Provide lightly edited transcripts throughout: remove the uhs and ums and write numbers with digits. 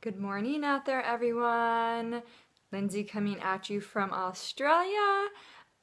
Good morning out there, everyone. Lindsay coming at you from Australia.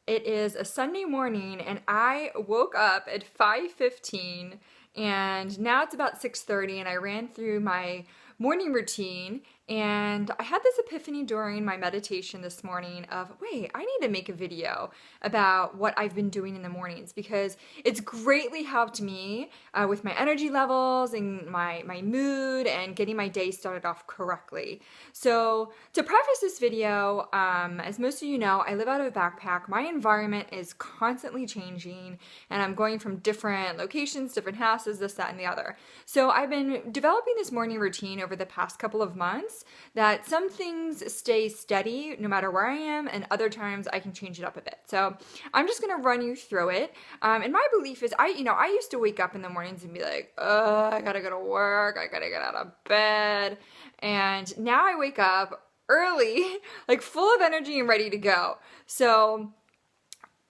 It is a Sunday morning and I woke up at 5:15 and now it's about 6:30 and I ran through my morning routine and I had this epiphany during my meditation this morning of, wait, I need to make a video about what I've been doing in the mornings because it's greatly helped me with my energy levels and my mood and getting my day started off correctly. So to preface this video, as most of you know, I live out of a backpack. My environment is constantly changing and I'm going from different locations, different houses, this, that, and the other. So I've been developing this morning routine over the past couple of months that some things stay steady no matter where I am and other times I can change it up a bit. So I'm just gonna run you through it. And my belief is I used to wake up in the mornings and be like, I gotta go to work, I gotta get out of bed. And now I wake up early, like full of energy and ready to go. So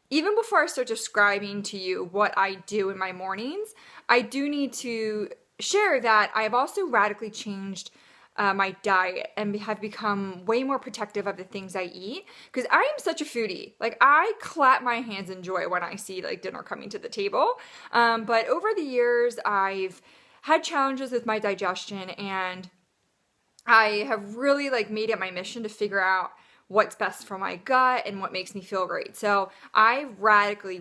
even before I start describing to you what I do in my mornings, I do need to share that I have also radically changed my diet and have become way more protective of the things I eat because I am such a foodie. Like I clap my hands in joy when I see like dinner coming to the table. But over the years, I've had challenges with my digestion and I have really like made it my mission to figure out what's best for my gut and what makes me feel great. So I radically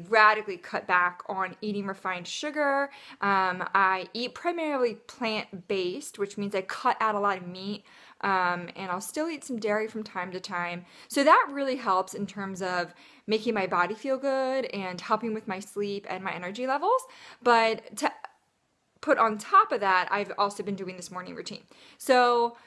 cut back on eating refined sugar. I eat primarily plant-based, which means I cut out a lot of meat, and I'll still eat some dairy from time to time. So that really helps in terms of making my body feel good and helping with my sleep and my energy levels. But to put on top of that, I've also been doing this morning routine. So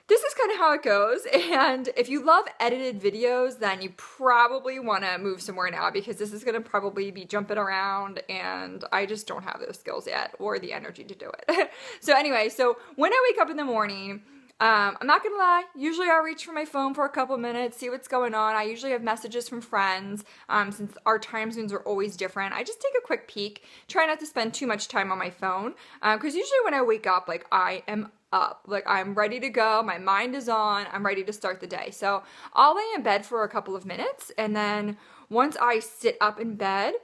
this is kind of how it goes, and if you love edited videos, then you probably want to move somewhere now because this is going to probably be jumping around and I just don't have those skills yet or the energy to do it. So anyway, so when I wake up in the morning, I'm not gonna lie, usually I'll reach for my phone for a couple minutes, see what's going on. I usually have messages from friends, since our time zones are always different. I just take a quick peek, try not to spend too much time on my phone, because usually when I wake up, like I am up, like I'm ready to go, my mind is on, I'm ready to start the day. So I'll lay in bed for a couple of minutes, and then once I sit up in bed,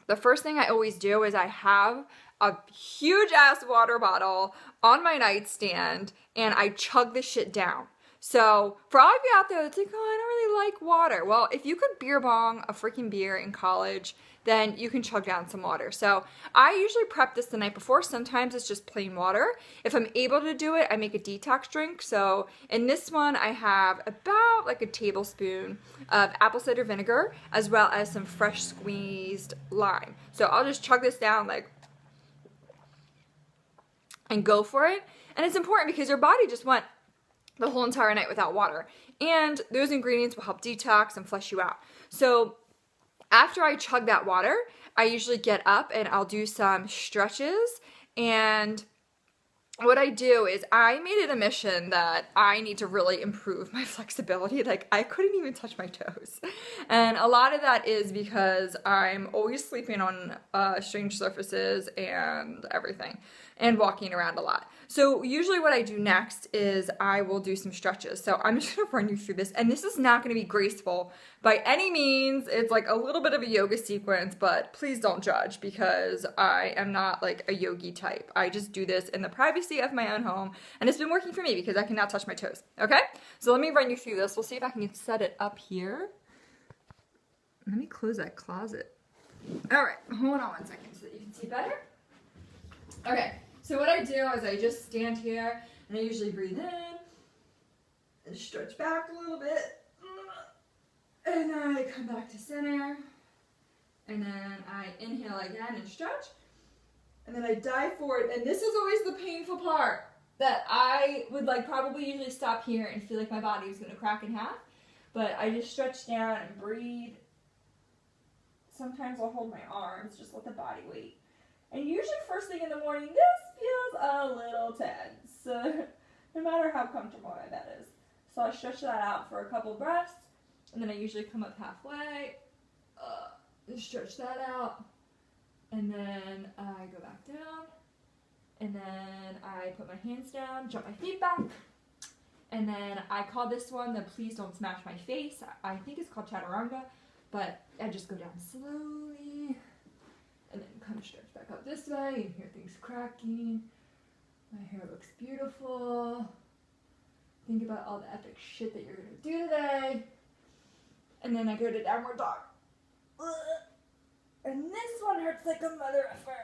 the first thing I always do is I have a huge ass water bottle on my nightstand and I chug this shit down. So for all of you out there that's like, oh, I don't really like water. Well, if you could beer bong a freaking beer in college, then you can chug down some water. So I usually prep this the night before. Sometimes it's just plain water. If I'm able to do it, I make a detox drink. So in this one, I have about like a tablespoon of apple cider vinegar, as well as some fresh squeezed lime. So I'll just chug this down like, and go for it. And it's important because your body just went the whole entire night without water. And those ingredients will help detox and flush you out. So after I chug that water, I usually get up and I'll do some stretches. And what I do is I made it a mission that I need to really improve my flexibility. Like I couldn't even touch my toes. And a lot of that is because I'm always sleeping on strange surfaces and everything and walking around a lot. So usually what I do next is I will do some stretches. So I'm just gonna run you through this, and this is not gonna be graceful by any means. It's like a little bit of a yoga sequence, but please don't judge because I am not like a yogi type. I just do this in the privacy of my own home, and it's been working for me because I cannot touch my toes, okay? So let me run you through this. We'll see if I can set it up here. Let me close that closet. All right, hold on one second so that you can see better. Okay. So what I do is I just stand here and I usually breathe in and stretch back a little bit. And then I come back to center. And then I inhale again and stretch. And then I dive forward. And this is always the painful part that I would like probably usually stop here and feel like my body is going to crack in half. But I just stretch down and breathe. Sometimes I'll hold my arms, just let the body weight. And usually first thing in the morning, this feels a little tense, no matter how comfortable my bed is. So I stretch that out for a couple breaths, and then I usually come up halfway, and stretch that out, and then I go back down, and then I put my hands down, jump my feet back, And then I call this one the Please Don't Smash My Face. I think it's called Chaturanga, but I just go down slowly and then kind of stretch back up this way. You hear things cracking. My hair looks beautiful. Think about all the epic shit that you're gonna do today. And then I go to downward dog. And this one hurts like a mother effer.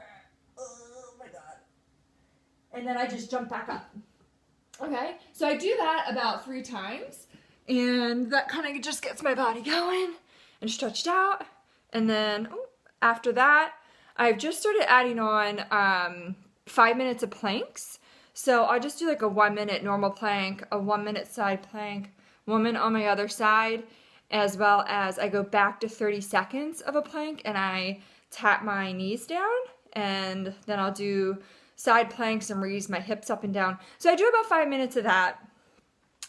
Oh my god. And then I just jump back up. Okay, so I do that about 3 times, and that kind of just gets my body going and stretched out. And then after that, I've just started adding on 5 minutes of planks. So I'll just do like a 1 minute normal plank, a 1 minute side plank, 1 minute on my other side, as well as I go back to 30 seconds of a plank and I tap my knees down, and then I'll do side planks and raise my hips up and down. So I do about 5 minutes of that.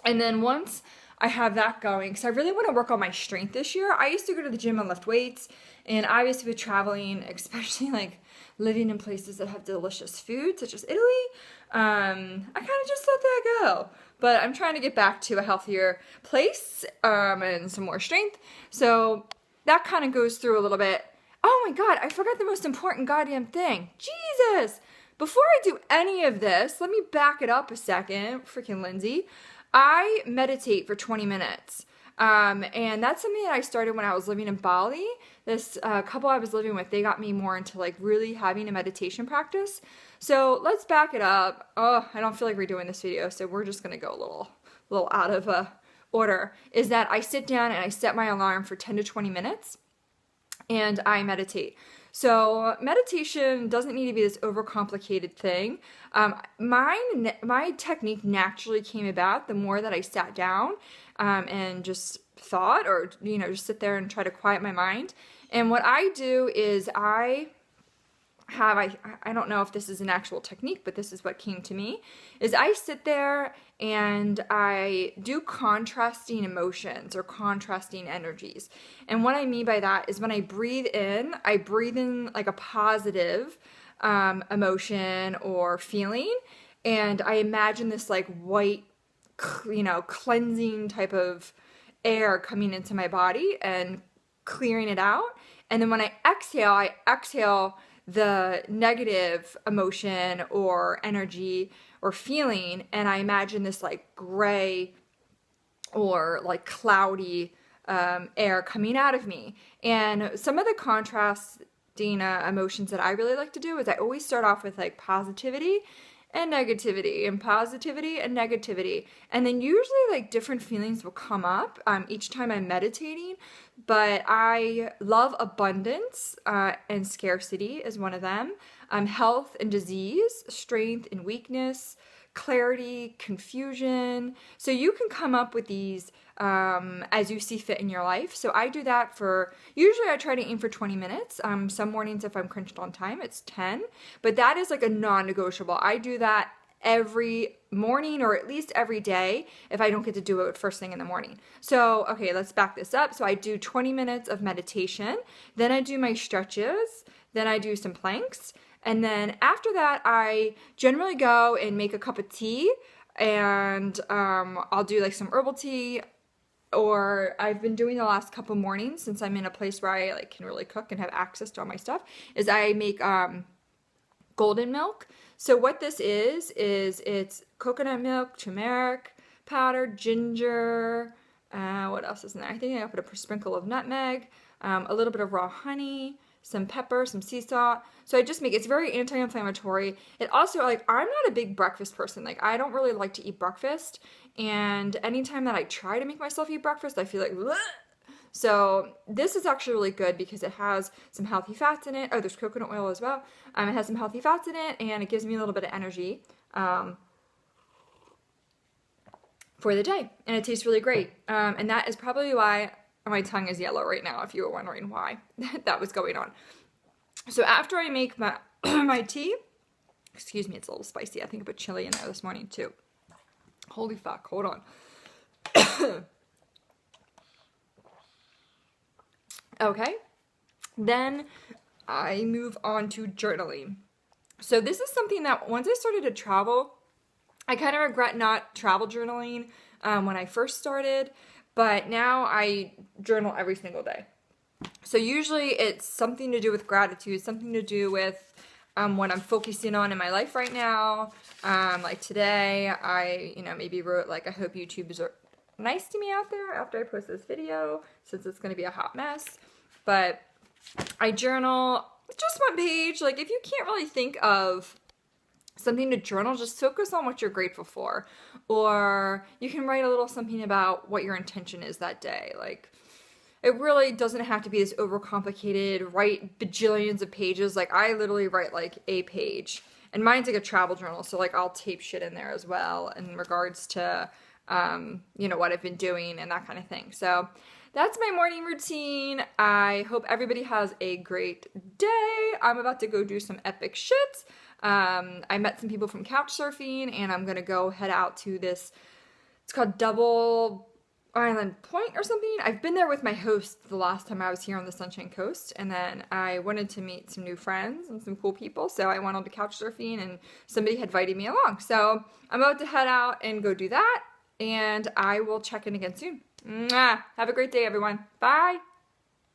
And then once I have that going, because I really want to work on my strength this year. I used to go to the gym and lift weights, and obviously with traveling, especially like living in places that have delicious food, such as Italy, I kind of just let that go. But I'm trying to get back to a healthier place and some more strength. So that kind of goes through a little bit. Oh my God, I forgot the most important goddamn thing. Jesus! Before I do any of this, let me back it up a second, freaking Lindsay. I meditate for 20 minutes. And that's something that I started when I was living in Bali. This couple I was living with, they got me more into like really having a meditation practice. So let's back it up. Oh, I don't feel like redoing this video, so we're just gonna go a little out of order. Is that I sit down and I set my alarm for 10 to 20 minutes and I meditate. Meditation doesn't need to be this overcomplicated thing. My technique naturally came about the more that I sat down and just thought, or just sit there and try to quiet my mind. And what I do is I don't know if this is an actual technique, but this is what came to me, is I sit there and I do contrasting emotions or contrasting energies. And what I mean by that is when I breathe in like a positive emotion or feeling, and I imagine this like white, cleansing type of air coming into my body and clearing it out. And then when I exhale the negative emotion or energy or feeling, and I imagine this like gray or like cloudy air coming out of me. And some of the contrasting emotions that I really like to do is I always start off with like positivity and negativity, and positivity and negativity. And then usually like different feelings will come up each time I'm meditating, but I love abundance and scarcity is one of them. Health and disease, strength and weakness, clarity, confusion. So you can come up with these as you see fit in your life. So I do that usually I try to aim for 20 minutes. Some mornings if I'm crunched on time, it's 10, but that is like a non-negotiable. I do that every morning or at least every day if I don't get to do it first thing in the morning. So, okay, let's back this up. So I do 20 minutes of meditation, then I do my stretches, then I do some planks, and then after that I generally go and make a cup of tea, and I'll do like some herbal tea, or I've been doing the last couple mornings since I'm in a place where I like can really cook and have access to all my stuff, is I make golden milk. So what this is it's coconut milk, turmeric powder, ginger, what else is in there? I think I put a sprinkle of nutmeg, a little bit of raw honey, some pepper, some sea salt. So I just make, it's very anti-inflammatory. It also, like, I'm not a big breakfast person. Like, I don't really like to eat breakfast. And anytime that I try to make myself eat breakfast, I feel like, bleh. So this is actually really good because it has some healthy fats in it. Oh, there's coconut oil as well. It has some healthy fats in it, and it gives me a little bit of energy for the day. And it tastes really great. And that is probably why my tongue is yellow right now, if you were wondering why that was going on. So after I make my, my tea, excuse me, it's a little spicy. I think I put chili in there this morning too. Holy fuck, hold on. Okay, then I move on to journaling. So this is something that once I started to travel, I kind of regret not travel journaling when I first started, but now I journal every single day. So usually it's something to do with gratitude, something to do with what I'm focusing on in my life right now. Like today, I, maybe wrote like, I hope YouTube is nice to me out there after I post this video, since it's going to be a hot mess. But I journal just one page. Like if you can't really think of something to journal, just focus on what you're grateful for. Or you can write a little something about what your intention is that day. Like, it really doesn't have to be this overcomplicated, write bajillions of pages. Like, I literally write like a page. And mine's like a travel journal, so like I'll tape shit in there as well in regards to, what I've been doing and that kind of thing. So that's my morning routine. I hope everybody has a great day. I'm about to go do some epic shit. I met some people from couch surfing, and I'm gonna go head out to this, it's called Double Island Point or something. I've been there with my host the last time I was here on the Sunshine Coast, and then I wanted to meet some new friends and some cool people, so I went on to couch surfing, and somebody had invited me along. So I'm about to head out and go do that, and I will check in again soon. Mwah! Have a great day, everyone. Bye!